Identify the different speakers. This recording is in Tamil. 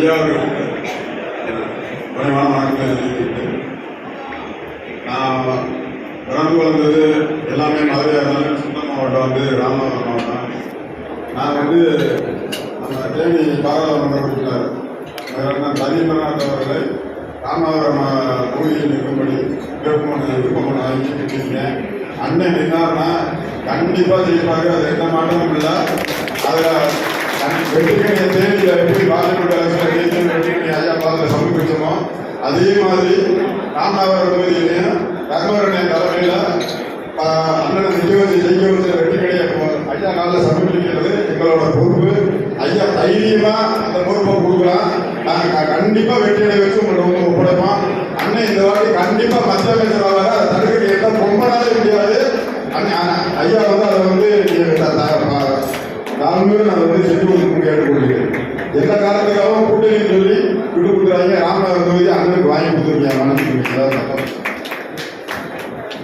Speaker 1: ஐயா அவர்களுக்கு பணிவான வணக்கத்தை தெரிவித்துக்கிட்டு, நான் பிறந்து வளர்ந்தது எல்லாமே மதுரையாக இருந்தாலும் சொந்த மாவட்டம் வந்து ராமநாதபுரம் மாவட்டம். நான் வந்து நம்ம தேனி பாராளுமன்ற உறுப்பினர் கதிமரநாத் அவர்களை ராமநாதபுரம் தொகுதியில் இருக்கும்படி விருப்பம் வாங்கி பெற்றிருக்கேன். அண்ணன் நின்னார்னா கண்டிப்பாக ஜெயிப்பாங்க, அது எந்த மாற்றமும் இல்லை. அதில் வெற்றிக்கணியை தேனியில் எப்படி பாஜக அரசில் வெற்றிக்கணி ஐயா பாதத்தில் சமர்ப்பிச்சோமோ அதே மாதிரி ராமநாதபுரம் தொகுதியிலையும் தர்மவரணிய தலைமையில் அண்ணனை நிஜவதி ஜெயிக்க வச்ச வெற்றிக்கணியை ஐயா காலில் சமர்ப்பிக்கிறது எங்களோட பொறுப்பு. ஐயா தைரியமா அந்த பொறுப்பை கொடுக்கலாம். நாங்கள் கண்டிப்பாக வெற்றியை வச்சு உங்கள்கிட்ட வந்து ஒப்படைப்போம். அண்ணன் இந்த வாட்டி கண்டிப்பாக மத்திய அமைச்சர் ஆவார். அதை தடுக்க எந்த ரொம்ப நாளே முடியாது. ஐயா வந்து அதை வந்து நான்கு அதை வந்து செஞ்சு கொடுக்க கேட்டுக்கொள்கிறேன். எந்த காரணத்துக்காகவும் கூட்டணின்னு சொல்லி விட்டு கொடுக்குறாங்க. ராமநாதபுரம் தொகுதி அண்ணனுக்கு வாங்கி கொடுத்துருக்கேன். மனசுக்கு